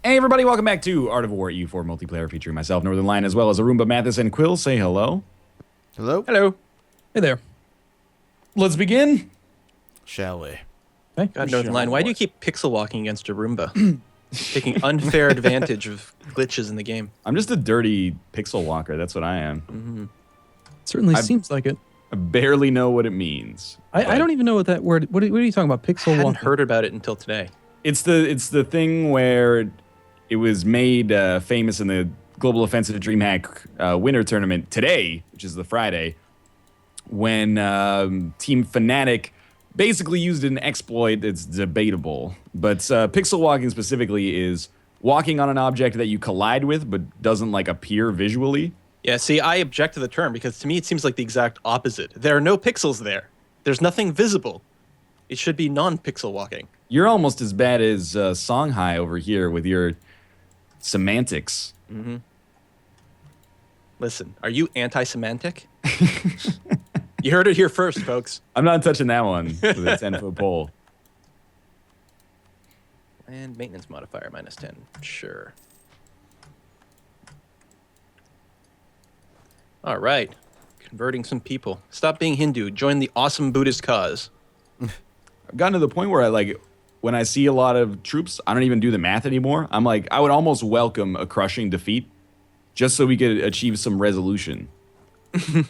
Hey everybody, welcome back to Art of War EU4 multiplayer featuring myself, Northernlion, as well as Arumba, Mathis, and Quill. Say hello. Hello? Hello. Hey there. Let's begin. Shall we? Hey. God, Northernlion, why do you keep pixel walking against Arumba? Taking unfair advantage of glitches in the game. I'm just a dirty pixel walker. That's what I am. Certainly seems like it. I barely know what it means. I don't even know what that word. What are you talking about? I Pixel hadn't walking. heard about it until today. It's the thing where it was made famous in the Global Offensive DreamHack Winter Tournament today, which is the Friday, when Team Fnatic basically used an exploit that's debatable. But pixel walking specifically is walking on an object that you collide with but doesn't like appear visually. Yeah, see, I object to the term because to me it seems like the exact opposite. There are no pixels there. There's nothing visible. It should be non-pixel walking. You're almost as bad as Songhai over here with your semantics. Listen, are you anti-semantic? You heard it here first, folks. I'm not touching that one with a 10-foot pole. And maintenance modifier -10. Sure. All right. Converting some people. Stop being Hindu. Join the awesome Buddhist cause. I've gotten to the point where when I see a lot of troops, I don't even do the math anymore. I'm like, I would almost welcome a crushing defeat just so we could achieve some resolution. You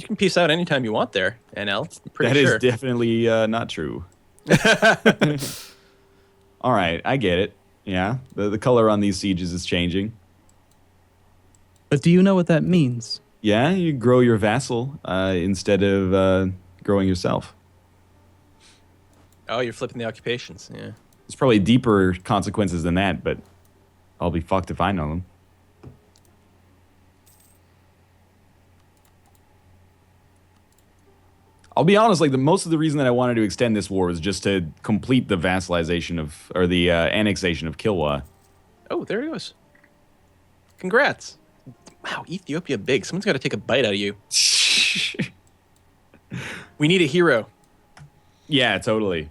can peace out anytime you want there, NL. I'm pretty That sure. is definitely not true. All right, I get it. Yeah, the color on these sieges is changing. But do you know what that means? Yeah, you grow your vassal instead of growing yourself. Oh, you're flipping the occupations. Yeah. There's probably deeper consequences than that, but I'll be fucked if I know them. I'll be honest, like most of the reason that I wanted to extend this war was just to complete the vassalization of, or the annexation of Kilwa. Oh, there he goes. Congrats. Wow, Ethiopia big. Someone's got to take a bite out of you. We need a hero. Yeah, totally.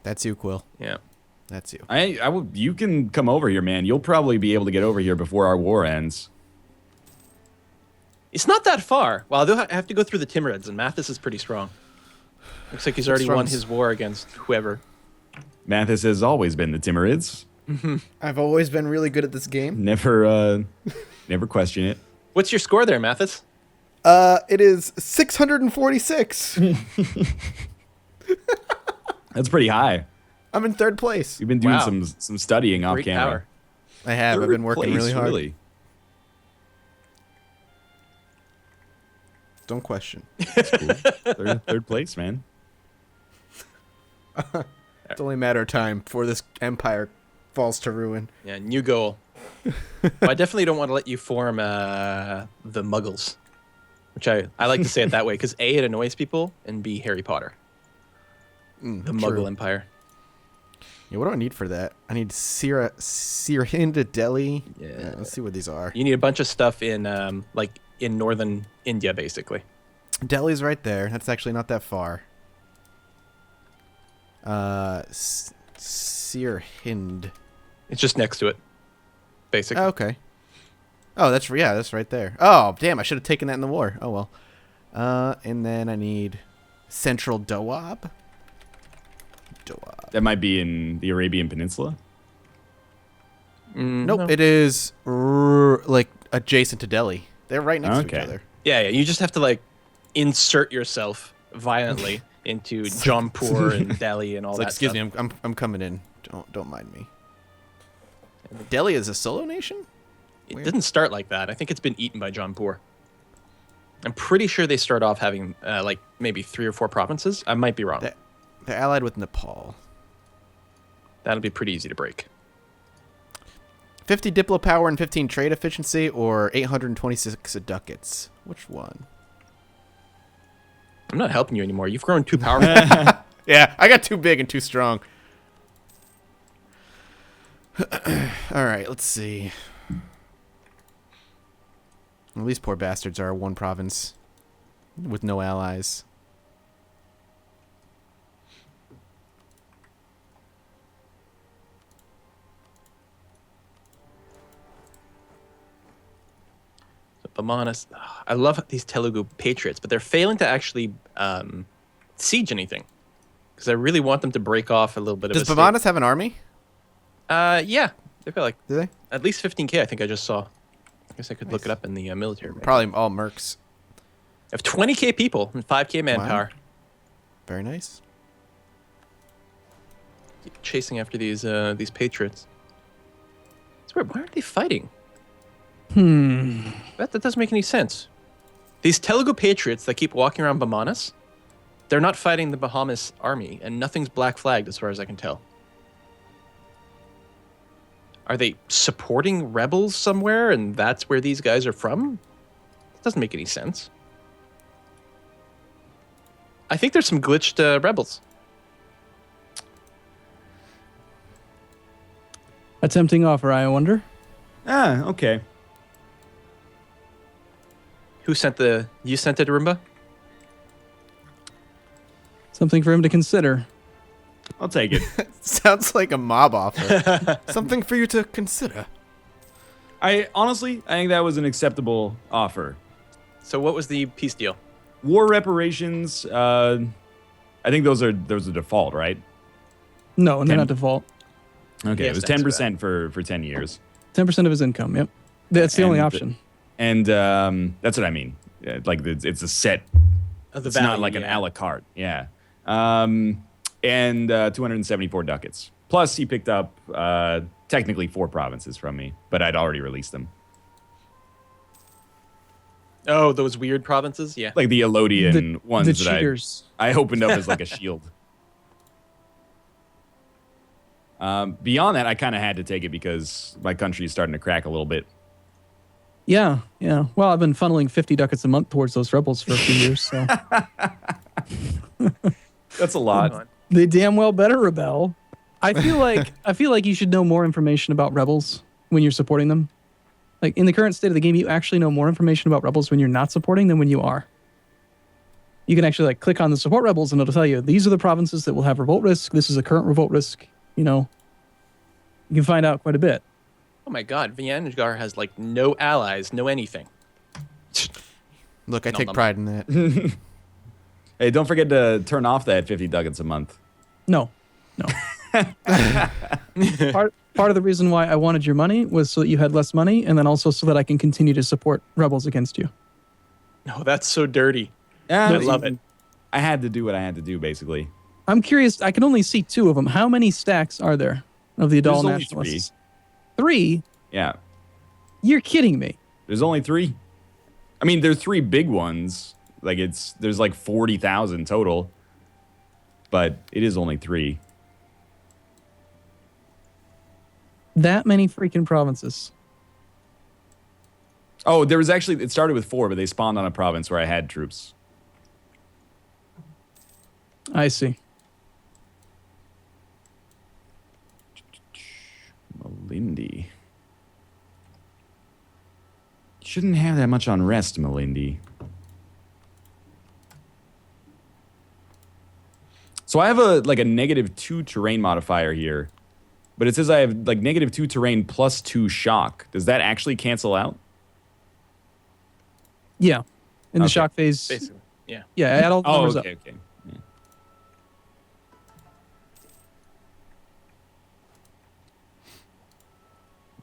That's you, Quill. Yeah. That's you. You can come over here, man. You'll probably be able to get over here before our war ends. It's not that far. Well, they'll have to go through the Timurids, and Mathis is pretty strong. Looks like he's already won his war against whoever. Mathis has always been the Timurids. I've always been really good at this game. Never question it. What's your score there, Mathis? It is 646. That's pretty high. I'm in third place. You've been doing Wow. some studying off Great camera. power. I have. I've been working Place, really hard. Really. Don't question. That's cool. third place, man. It's only a matter of time before this empire falls to ruin. Yeah, new goal. Well, I definitely don't want to let you form the Muggles, which I like to say it that way because A, it annoys people, and B, Harry Potter. The Muggle Empire. Yeah, what do I need for that? I need Sirhinda Delhi. Yeah. Let's see what these are. You need a bunch of stuff in in northern India, basically. Delhi's right there. That's actually not that far. Sirhind. It's just next to it, basically. Oh, okay. Oh, that's right there. Oh, damn! I should have taken that in the war. Oh well. And then I need Central Doab. That might be in the Arabian Peninsula. Nope, No. it is like adjacent to Delhi. They're right next to each Okay. other. Yeah, you just have to insert yourself violently into Jaunpur and Delhi and all It's that like, excuse stuff. me, I'm coming in. Don't mind me. Delhi is a solo nation? It Weird. didn't start like that. I think it's been eaten by Jaunpur. I'm pretty sure they start off having maybe 3 or 4 provinces. I might be wrong. They're allied with Nepal. That'll be pretty easy to break. 50 diplo power and 15 trade efficiency, or 826 ducats. Which one? I'm not helping you anymore. You've grown too powerful. Yeah, I got too big and too strong. All right, let's see. Well, these poor bastards are one province with no allies. Bamanas. I love these Telugu patriots, but they're failing to actually siege anything. Because I really want them to break off a little bit of Does a Bamanas have an army? Yeah. They've got like Do they? at least 15K, I think I just saw. I guess I could look it up in the military. Probably all mercs. I have 20K people and 5K manpower. Very nice. Keep chasing after these patriots. It's weird. Why aren't they fighting? That doesn't make any sense. These Telugu patriots that keep walking around Bamanas, they're not fighting the Bahamas army, and nothing's black flagged as far as I can tell. Are they supporting rebels somewhere, and that's where these guys are from? It doesn't make any sense. I think there's some glitched rebels. A tempting offer, I wonder. Ah, okay. You sent it, Arumba? Something for him to consider. I'll take it. Sounds like a mob offer. Something for you to consider. I think that was an acceptable offer. So what was the peace deal? War reparations, I think those are default, right? No, they're 10 not default. Okay, Yes, it was that's 10% for 10 years. 10% of his income, yep. That's the only And- option. And that's what I mean. Like it's a set. The It's not like an a la carte. Yeah. And 274 ducats. Plus, he picked up technically 4 provinces from me, but I'd already released them. Oh, those weird provinces? Yeah. Like the Elodian ones The that cheaters. I opened up as like a shield. Beyond that, I kind of had to take it because my country is starting to crack a little bit. Yeah. Well, I've been funneling 50 ducats a month towards those rebels for a few years, so That's a lot. they damn well better rebel. I feel like you should know more information about rebels when you're supporting them. Like in the current state of the game, you actually know more information about rebels when you're not supporting than when you are. You can actually like click on the support rebels and it'll tell you these are the provinces that will have revolt risk. This is a current revolt risk. You know, you can find out quite a bit. Oh my god, Vianagar has like no allies, no anything. Look, I Nom take nom. pride in that. Hey, don't forget to turn off that 50 ducats a month. No. Part of the reason why I wanted your money was so that you had less money, and then also so that I can continue to support rebels against you. No, that's so dirty. Yeah, I love it. I had to do what I had to do, basically. I'm curious. I can only see 2 of them. How many stacks are there of the Adal There's only nationalists? 3? Yeah, You're kidding me. there's only 3. I mean, there's 3 big ones. Like there's like 40,000 total, but it is only 3. That many freaking provinces. Oh, there was actually, it started with 4, but they spawned on a province where I had troops. I see. Melindy. Shouldn't have that much on rest, Melindy. So I have a -2 terrain modifier here, but it says I have like -2 terrain plus 2 shock. Does that actually cancel out? Yeah. In the Okay. shock phase. Basically. Yeah. Yeah, add all the Oh, numbers okay, up. okay. Yeah.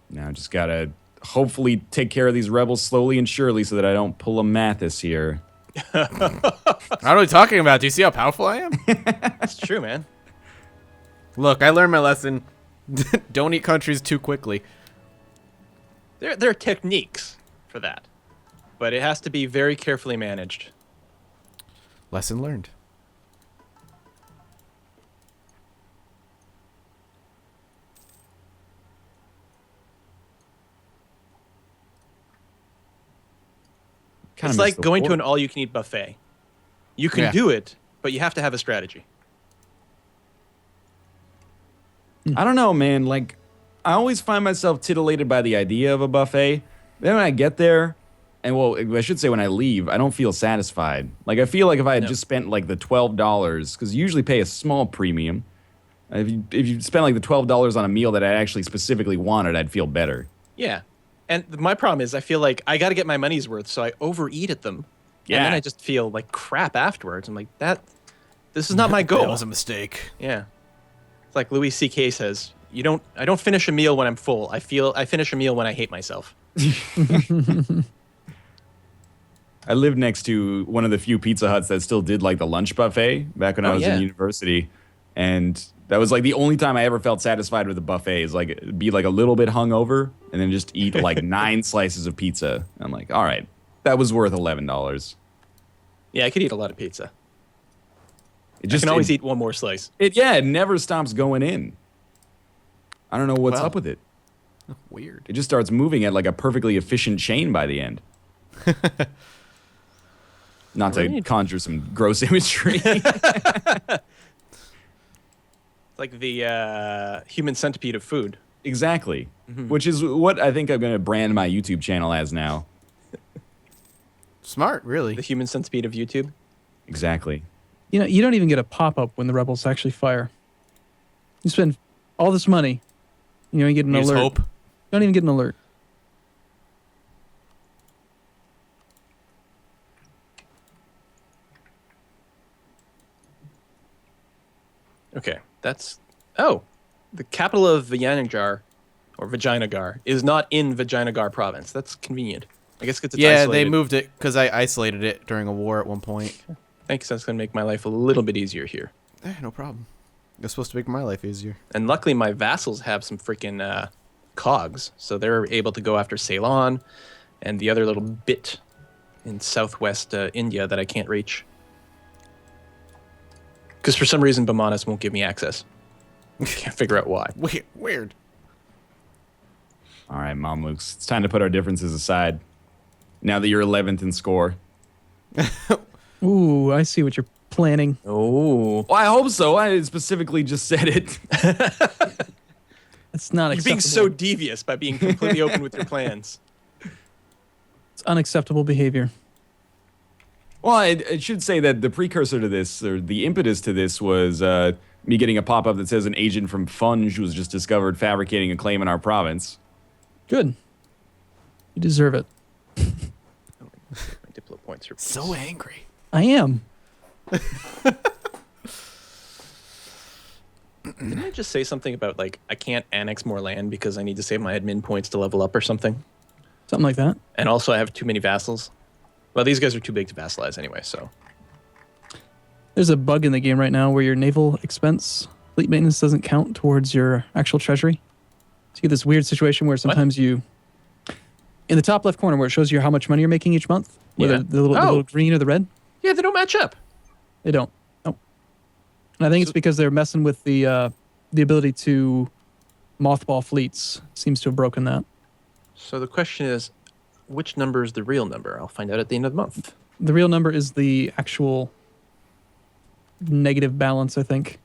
Now just gotta hopefully take care of these rebels slowly and surely so that I don't pull a Mathis here. What are we talking about? Do you see how powerful I am? That's true, man. Look, I learned my lesson. Don't eat countries too quickly. There are techniques for that, but it has to be very carefully managed. Lesson learned. Kinda It's missed like the going to point. an all-you-can-eat buffet. You can Yeah. do it, but you have to have a strategy. I don't know, man. Like, I always find myself titillated by the idea of a buffet. Then when I get there, and well, I should say when I leave, I don't feel satisfied. Like, I feel like if I had just spent like the $12, because you usually pay a small premium. If you spent like the $12 on a meal that I actually specifically wanted, I'd feel better. Yeah. And my problem is I feel like I got to get my money's worth, so I overeat at them. Yeah. And then I just feel like crap afterwards. I'm like, this is not my goal. That was a mistake. Yeah. It's like Louis C.K. says, I don't finish a meal when I'm full. I finish a meal when I hate myself. I lived next to one of the few Pizza Huts that still did like the lunch buffet back when I was in university. And that was like the only time I ever felt satisfied with a buffet is like be like a little bit hungover and then just eat like 9 slices of pizza. And I'm like, all right, that was worth $11. Yeah, I could eat a lot of pizza. It I can always eat one more slice. It never stops going in. I don't know what's up with it. Weird. It just starts moving at like a perfectly efficient chain by the end. Not to conjure some gross imagery. It's like the human centipede of food. Exactly. Which is what I think I'm going to brand my YouTube channel as now. Smart, really. The human centipede of YouTube. Exactly. You know, you don't even get a pop-up when the rebels actually fire. You spend all this money, you get an You just alert. hope. You don't even get an alert. Okay, that's... Oh, the capital of Vijayanagar, or Vijayanagar, is not in Vijayanagar province. That's convenient. I guess because it's isolated. They moved it because I isolated it during a war at one point. Thanks, that's going to make my life a little bit easier here. No problem. It's supposed to make my life easier. And luckily, my vassals have some freaking cogs, so they're able to go after Ceylon and the other little bit in southwest India that I can't reach. Because for some reason, Bamanas won't give me access. Can't figure out why. Weird. All right, Mamluks. It's time to put our differences aside. Now that you're 11th in score. Ooh, I see what you're planning. Oh. Well, I hope so. I specifically just said it. It's not You're acceptable. being so devious by being completely open with your plans. It's unacceptable behavior. Well, I should say that the precursor to this, or the impetus to this, was me getting a pop-up that says an agent from Funge was just discovered fabricating a claim in our province. Good. You deserve it. My Diplo points are So angry. I am. Didn't I just say something about, like, I can't annex more land because I need to save my admin points to level up or something? Something like that. And also I have too many vassals? Well, these guys are too big to vassalize anyway, so... There's a bug in the game right now where your naval expense, fleet maintenance, doesn't count towards your actual treasury. So you get this weird situation where sometimes you... In the top left corner where it shows you how much money you're making each month, whether Yeah. the little green or the red, Yeah, they don't match up. they don't. Nope. And I think it's because they're messing with the ability to mothball fleets. Seems to have broken that. So the question is, which number is the real number? I'll find out at the end of the month. The real number is the actual negative balance, I think,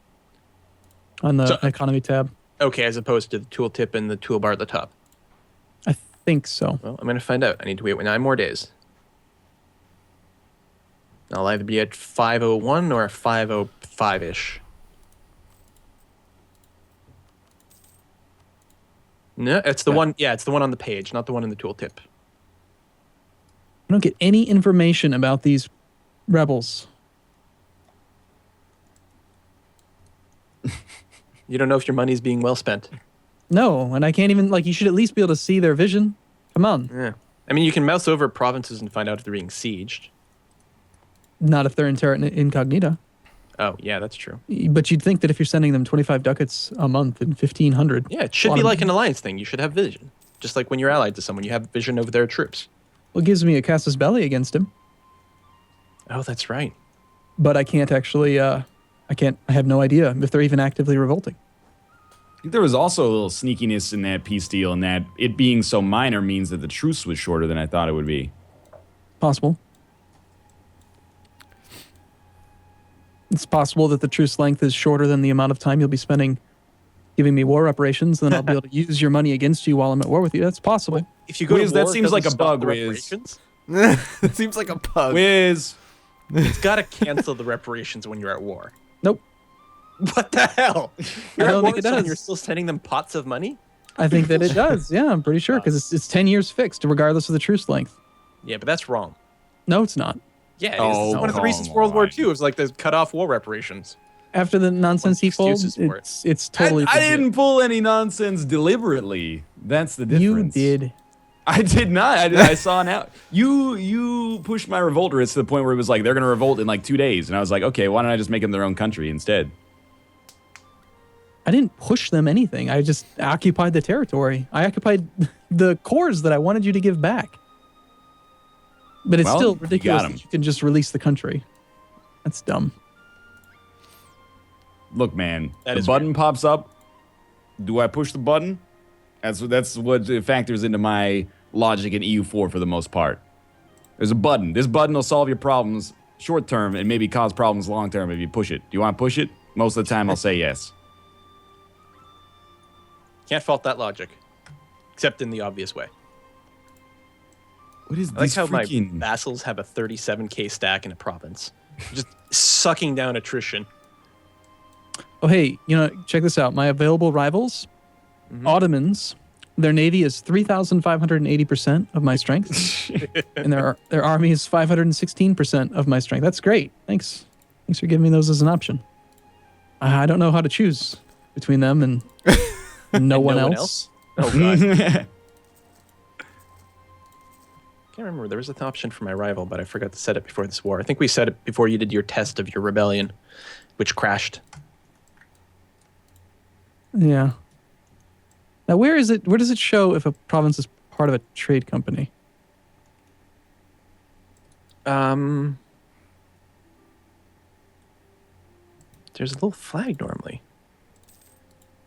on the economy tab. Okay, as opposed to the tooltip and the toolbar at the top. I think so. Well, I'm going to find out. I need to wait 9 more days. I'll either be at 501 or 505-ish. No, it's the one. Yeah, it's the one on the page, not the one in the tooltip. I don't get any information about these rebels. You don't know if your money's being well spent. No, and I can't even, like, you should at least be able to see their vision. Come on. Yeah. I mean, you can mouse over provinces and find out if they're being sieged. Not if they're in terra incognita. Oh, yeah, that's true. But you'd think that if you're sending them 25 ducats a month and 1,500. Yeah, it should be like an alliance thing. You should have vision. Just like when you're allied to someone, you have vision over their troops. Well, it gives me a casus belli against him. Oh, that's right. But I can't actually, I have no idea if they're even actively revolting. I think there was also a little sneakiness in that peace deal, and that it being so minor means that the truce was shorter than I thought it would be. Possible. It's possible that the truce length is shorter than the amount of time you'll be spending giving me war reparations, then I'll be able to use your money against you while I'm at war with you. That's possible. If you go Wiz, to war, that seems it like doesn't a stop bug, the Wiz. reparations? It seems like a pug. Wiz! It's got to cancel the reparations when you're at war. Nope. What the hell? You're I at don't war think with it someone, does. you're still sending them pots of money? I think that it does. Yeah, I'm pretty sure because it's 10 years fixed, regardless of the truce length. Yeah, but that's wrong. No, it's not. Yeah, it is. Oh, It's one of the come reasons World War on. II was like the cut off war reparations. After the nonsense he pulled, Excuses for it. it's totally. I legit. didn't pull any nonsense deliberately. That's the You difference. did. I did not. I saw now. You pushed my revolterists to the point where it was like they're gonna revolt in like 2 days, and I was like, okay, why don't I just make them their own country instead? I didn't push them anything. I just occupied the territory. I occupied the cores that I wanted you to give back. But it's Well, still you ridiculous got 'em. that you can just release the country. That's dumb. Look, man, That the is button pops up. Do I push the button? That's what factors into my logic in EU4 for the most part. There's a button. This button will solve your problems short term and maybe cause problems long term if you push it. Do you want to push it? Most of the time, I'll say yes. Can't fault that logic, except in the obvious way. What is I like this how my freaking? vassals have a 37k stack in a province, just sucking down attrition. Oh, hey, check this out. My available rivals, Ottomans, their navy is 3,580% of my strength, and their army is 516% of my strength. That's great. Thanks for giving me those as an option. I don't know how to choose between them and no one else. Oh god. Can't remember. There was an option for my rival, but I forgot to set it before this war. I think we set it before you did your test of your rebellion, which crashed. Yeah. Now, where is it? Where does it show if a province is part of a trade company? There's a little flag normally.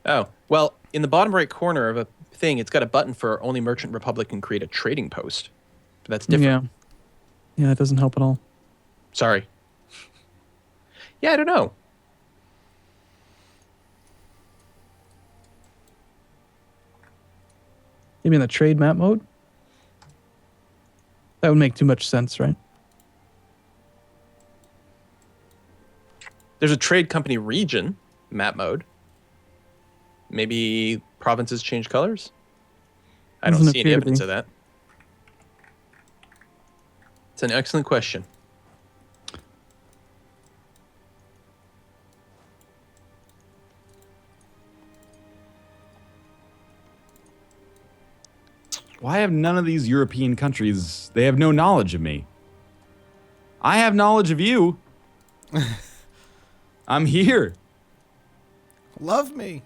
Oh, well, in the bottom right corner of a thing, it's got a button for only Merchant Republic can create a trading post. But that's different. Yeah, that doesn't help at all. Sorry. Yeah, I don't know. Maybe in the trade map mode? That would make too much sense, right? There's a trade company region map mode. Maybe provinces change colors? I don't Doesn't see any appear to evidence be. of that. It's an excellent question. Why have none of these European countries? They have no knowledge of me. I have knowledge of you. I'm here. Love me.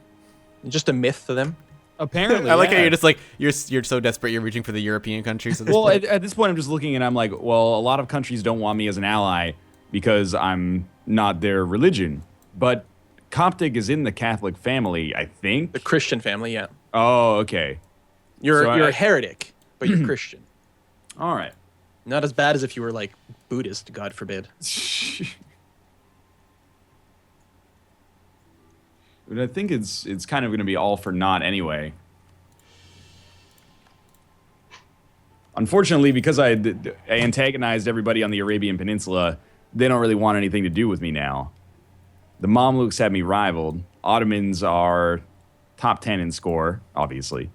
Just a myth to them. Apparently, I like how yeah. you're just like you're so desperate you're reaching for the European countries. At this Well, point. at this point, I'm just looking and I'm like, well, a lot of countries don't want me as an ally because I'm not their religion. But Coptic is in the Catholic family, I think. The Christian family, yeah. Oh, okay. You're So you're I- a heretic, but you're Christian. All right. Not as bad as if you were like Buddhist, God forbid. But I think it's kind of going to be all for naught anyway. Unfortunately, because I antagonized everybody on the Arabian Peninsula, they don't really want anything to do with me now. The Mamluks have me rivaled. Ottomans are top 10 in score, obviously.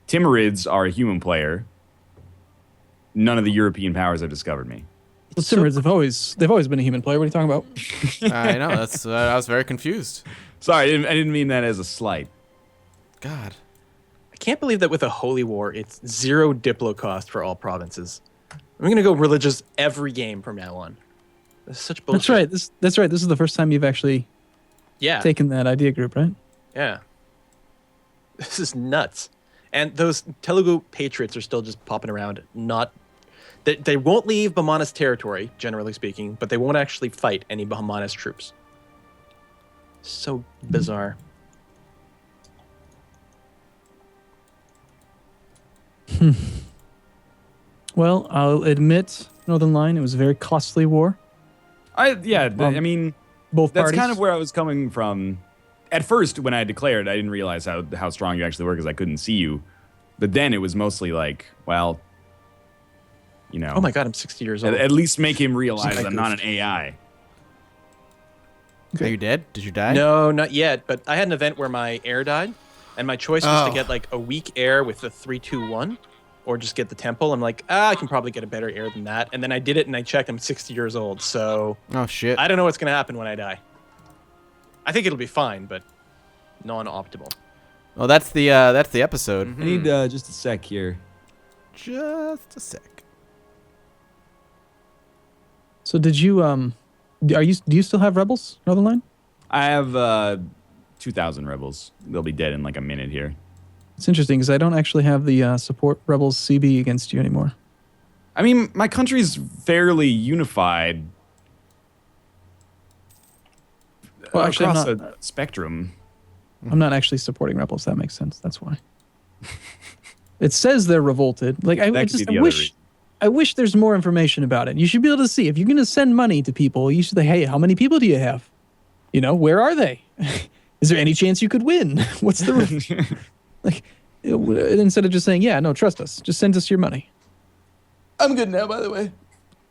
Timurids are a human player. None of the European powers have discovered me. Well, Timurids they've always been a human player. What are you talking about? I know that's I was very confused. Sorry, I didn't mean that as a slight. God. I can't believe that with a holy war, it's 0 diplo cost for all provinces. I'm going to go religious every game from now on. That's such bullshit. That's right. That's right. This is the first time you've actually Yeah. taken that idea group, right? Yeah. This is nuts. And those Telugu patriots are still just popping around. They won't leave Bahmanis territory, generally speaking, but they won't actually fight any Bahmanis troops. So bizarre. Well, I'll admit, Northernlion, it was a very costly war. I mean, Both that's parties. kind of where I was coming from. At first, when I declared, I didn't realize how strong you actually were because I couldn't see you. But then it was mostly like, well, you know. Oh my god, I'm 60 years old. At least make him realize I I'm not an goofed. AI. Are you dead? Did you die? No, not yet. But I had an event where my heir died, and my choice was to get like a weak heir with the 3-2-1, or just get the temple. I'm like, I can probably get a better heir than that. And then I did it, and I checked. I'm 60 years old, so Oh shit. I don't know what's gonna happen when I die. I think it'll be fine, but non-optimal. Well, that's the episode. I need just a sec here. Just a sec. So did you do you still have rebels, Northernlion? I have 2,000 rebels. They'll be dead in like a minute here. It's interesting because I don't actually have the support rebels CB against you anymore. I mean, my country's fairly unified. Well, actually, across I'm a spectrum. I'm not actually supporting rebels. That makes sense. That's why. It says they're revolted. Like I That could just be the I other wish reason. I wish there's more information about it. You should be able to see if you're going to send money to people. You should say, hey, how many people do you have? You know, where are they? Is there any chance you could win? What's the like? Instead of just saying, yeah, no, trust us. Just send us your money. I'm good now, by the way.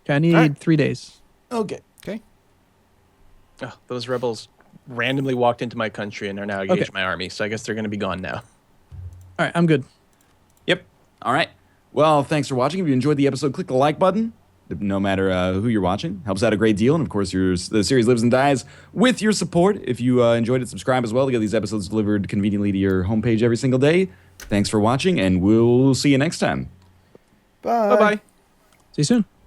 Okay, I need All right. 3 days. Okay. Okay. Oh, those rebels randomly walked into my country and are now engaged my army, so I guess they're going to be gone now. All right, I'm good. Yep. All right. Well, thanks for watching. If you enjoyed the episode, click the like button. No matter who you're watching, helps out a great deal. And of course, the series lives and dies with your support. If you enjoyed it, subscribe as well to get these episodes delivered conveniently to your homepage every single day. Thanks for watching, and we'll see you next time. Bye. Bye-bye. See you soon.